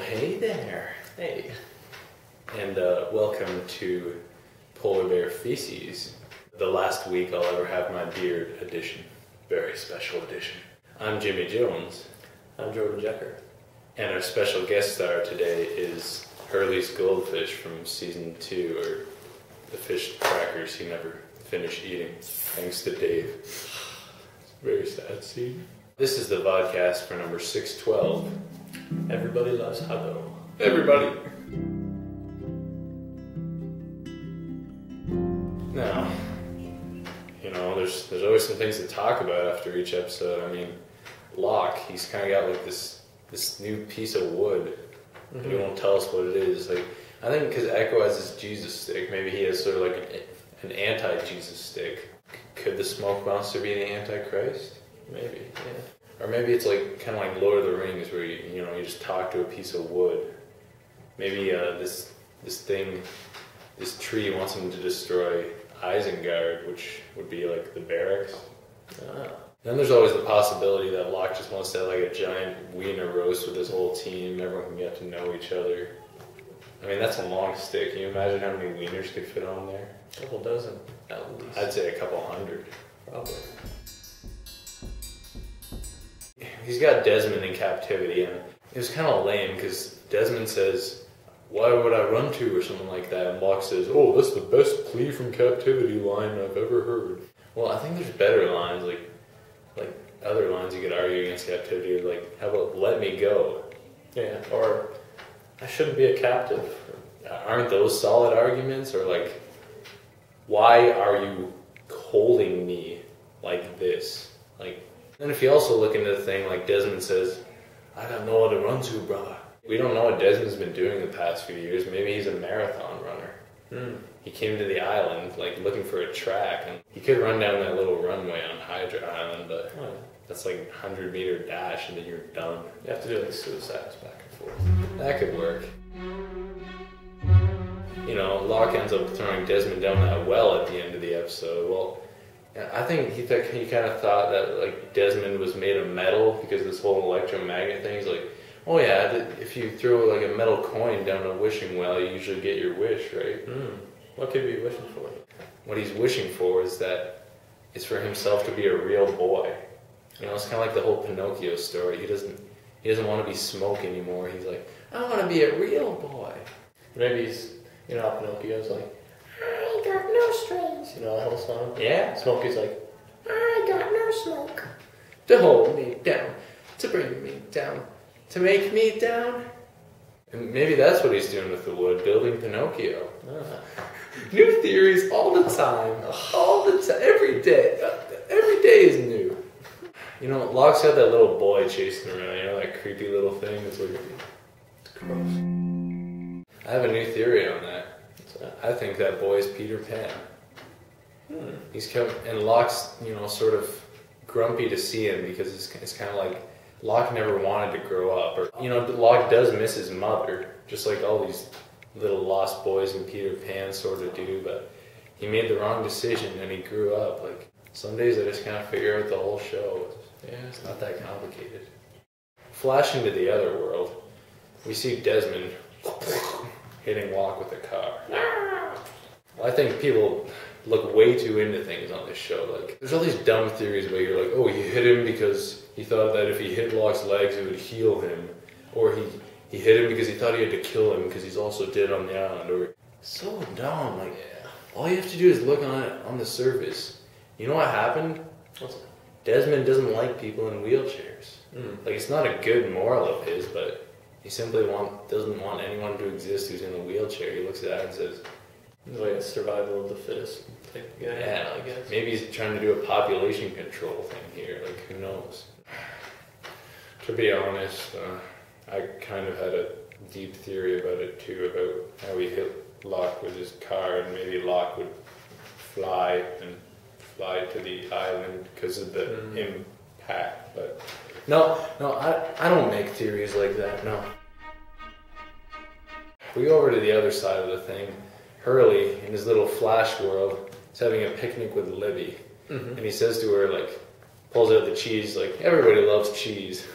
hey there. Hey. And welcome to Polar Bear Feces, the last week I'll ever have my beard edition. Very special edition. I'm Jimmy Jones. I'm Jordan Jecker. And our special guest star today is Hurley's Goldfish from Season 2, or the fish crackers he never finished eating, thanks to Dave. It's a very sad scene. This is the Vodcast for number 612. Everybody loves Hugo. Everybody! Now, you know, there's always some things to talk about after each episode. I mean, Locke, he's kind of got like this new piece of wood, and he won't tell us what it is. Like, I think because Echo has his Jesus stick, maybe he has sort of like an anti-Jesus stick. Could the smoke monster be the Antichrist? Maybe, yeah. Or maybe it's like kind of like Lord of the Rings, where you just talk to a piece of wood. Maybe this tree wants him to destroy Isengard, which would be like the barracks. Then there's always the possibility that Locke just wants to have like a giant wiener roast with his whole team. Everyone can get to know each other. I mean, that's a long stick. Can you imagine how many wieners could fit on there? A couple dozen, at least. I'd say a couple hundred. Probably. He's got Desmond in captivity, and it was kind of lame because Desmond says, "Why would I run to?" or something like that, and Locke says, "Oh, that's the best plea from captivity line I've ever heard." Well, I think there's better lines, like other lines you could argue against captivity, like, how about "let me go"? Yeah, or I shouldn't be a captive. Aren't those solid arguments? Or like, why are you holding me like this? Like, and if you also look into the thing, like Desmond says, "I got nowhere to run to, brother." We don't know what Desmond's been doing the past few years. Maybe he's a marathon runner. He came to the island, like, looking for a track, and he could run down that little runway on Hydra Island, but that's like a 100-meter dash, and then you're done. You have to do like suicides back and forth. That could work. You know, Locke ends up throwing Desmond down that well at the end of the episode. Well, I think he kind of thought that, like, Desmond was made of metal because this whole electromagnet thing. He's like, oh yeah, if you throw like a metal coin down a wishing well, you usually get your wish, right? What could he be wishing for? What he's wishing for is that it's for himself to be a real boy. You know, it's kind of like the whole Pinocchio story. He doesn't want to be Smoke anymore. He's like, I want to be a real boy. Maybe he's, you know, how Pinocchio's like, I got no strings. You know that whole song? Yeah. Smokey's like, I got no smoke. To hold me down, to bring me down, to make me down. And maybe that's what he's doing with the wood, building Pinocchio. New theories all the time. All the time. Every day. Every day is new. You know, Locke's got that little boy chasing around, you know, that creepy little thing. It's like, it's gross. I have a new theory on that. I think that boy is Peter Pan. He's come, and Locke's, you know, sort of grumpy to see him because it's kind of like Locke never wanted to grow up. Or, you know, Locke does miss his mother, just like all these little lost boys in Peter Pan sort of do, but he made the wrong decision and he grew up. Like, some days I just can't figure out the whole show. Yeah, it's not that complicated. Flashing to the other world, we see Desmond hitting Locke with a car. Well, I think people look way too into things on this show. Like, there's all these dumb theories where you're like, oh, he hit him because he thought that if he hit Locke's legs, it would heal him. Or he hit him because he thought he had to kill him because he's also dead on the island. Or, so dumb. Like, all you have to do is look on the surface. You know what happened? What's that? Desmond doesn't like people in wheelchairs. Like, it's not a good moral of his, but he simply doesn't want anyone to exist who's in a wheelchair. He looks at that and says, it's like a survival of the fittest type guy, yeah, I guess. Maybe he's trying to do a population control thing here. Like, who knows? To be honest, I kind of had a deep theory about it too, about how he hit Locke with his car, and maybe Locke would fly to the island because of the impact. But no, I don't make theories like that. No. We go over to the other side of the thing. Hurley, in his little Flash world, is having a picnic with Libby, and he says to her, like, pulls out the cheese, like, everybody loves cheese.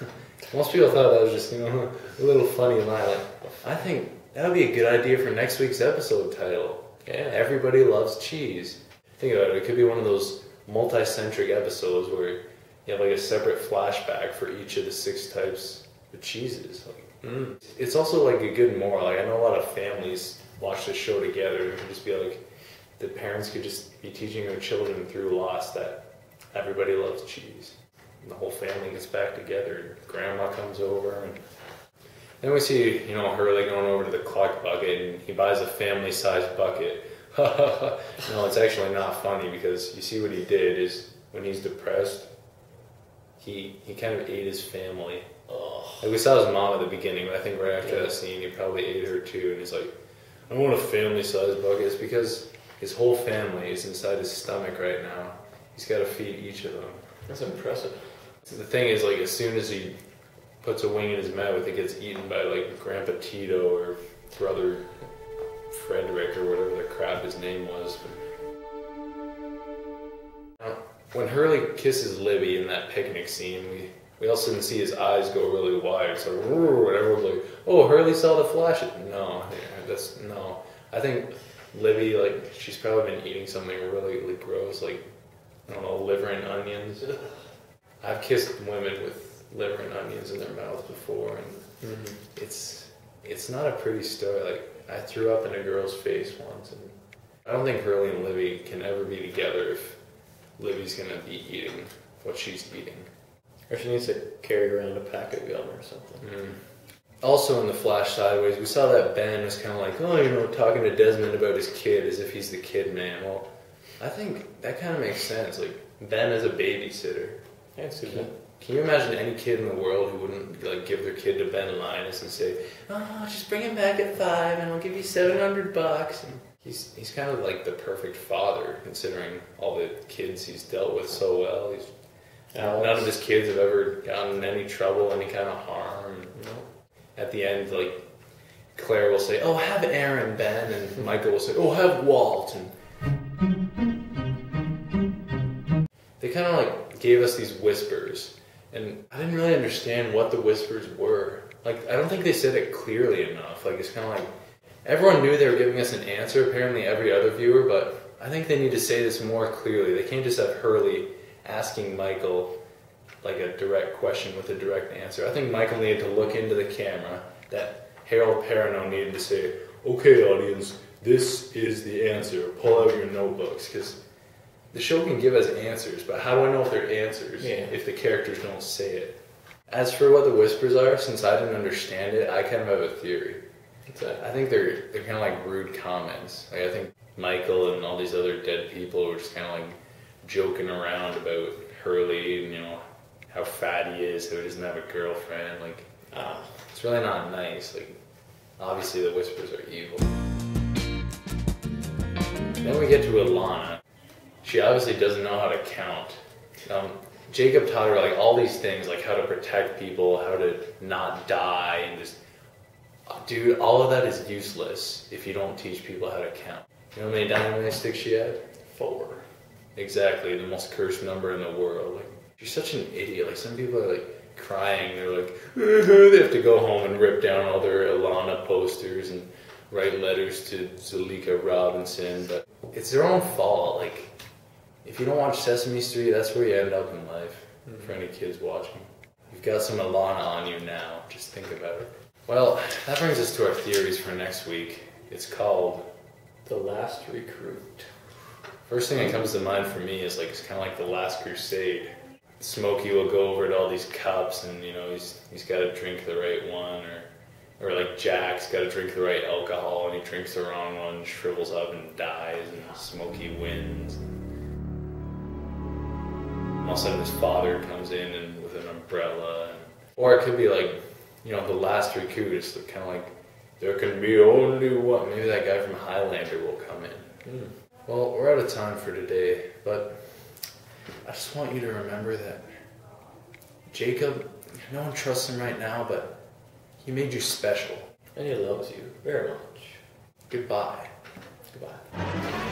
Most people thought that was just, a little funny line. Like, I think that would be a good idea for next week's episode title. Yeah. Everybody loves cheese. Think about it. It could be one of those multi-centric episodes where you have like a separate flashback for each of the 6 types of cheeses. Like, It's also like a good moral. Like, I know a lot of families watch the show together and just be like, the parents could just be teaching their children through Lost that everybody loves cheese. And the whole family gets back together and grandma comes over and then we see, Hurley going over to the clock bucket and he buys a family-sized bucket. No, it's actually not funny because you see what he did is when he's depressed, he kind of ate his family. Like we saw his mom at the beginning, but I think right after that scene he probably ate her too and he's like, I want a family-sized bucket. It's because his whole family is inside his stomach right now. He's got to feed each of them. That's impressive. So the thing is, like, as soon as he puts a wing in his mouth, it gets eaten by, like, Grandpa Tito or Brother Frederick or whatever the crap his name was. When Hurley kisses Libby in that picnic scene, we all suddenly see his eyes go really wide. It's like, and everyone's like, oh, Hurley saw the flash. No. I think Libby, like, she's probably been eating something really, really gross, like, I don't know, liver and onions. I've kissed women with liver and onions in their mouth before, and it's not a pretty story. Like, I threw up in a girl's face once, and I don't think Hurley and Libby can ever be together if Libby's gonna be eating what she's eating. Or she needs to carry around a pack of gum or something. Also in the flash sideways, we saw that Ben was kind of like, talking to Desmond about his kid as if he's the kid man. Well, I think that kind of makes sense. Like, Ben as a babysitter. Yeah, it's good. Can you imagine any kid in the world who wouldn't like give their kid to Ben Linus and say, "Oh, just bring him back at 5, and I'll give you $700." And he's kind of like the perfect father, considering all the kids he's dealt with so well. None of his kids have ever gotten in any trouble, any kind of harm. At the end, like Claire will say, "Oh, have Aaron, Ben," and Michael will say, "Oh, have Walt." And they kind of like gave us these whispers, and I didn't really understand what the whispers were. Like, I don't think they said it clearly enough. Like, it's kind of like everyone knew they were giving us an answer, apparently every other viewer, but I think they need to say this more clearly. They can't just have Hurley asking Michael like a direct question with a direct answer. I think Michael needed to look into the camera, that Harold Perrineau needed to say, "Okay, audience, this is the answer. Pull out your notebooks," because the show can give us answers, but how do I know if they're answers if the characters don't say it? As for what the whispers are, since I didn't understand it, I kind of have a theory. I think they're kind of like rude comments. Like, I think Michael and all these other dead people were just kind of like joking around about Hurley and, how fat he is, how he doesn't have a girlfriend. Like, it's really not nice. Like, obviously the whispers are evil. Then we get to Alana. She obviously doesn't know how to count. Jacob taught her like all these things, like how to protect people, how to not die, and just, dude, all of that is useless if you don't teach people how to count. You know how many dynamite sticks she had? 4. Exactly, the most cursed number in the world. Like, she's such an idiot. Like, some people are like crying. They're like, they have to go home and rip down all their Alana posters and write letters to Zalika Robinson. But it's their own fault. Like, if you don't watch Sesame Street, that's where you end up in life. For any kids watching, you've got some Alana on you now. Just think about it. Well, that brings us to our theories for next week. It's called The Last Recruit. First thing that comes to mind for me is like, it's kind of like The Last Crusade. Smokey will go over to all these cups and, he's got to drink the right one, or like Jack's got to drink the right alcohol and he drinks the wrong one, shrivels up and dies, and Smokey wins. And all of a sudden his father comes in and with an umbrella. Or it could be like, The Last Recruit is kind of like, there can be only one. Maybe that guy from Highlander will come in. Well, we're out of time for today, but I just want you to remember that Jacob, no one trusts him right now, but he made you special. And he loves you very much. Goodbye. Goodbye.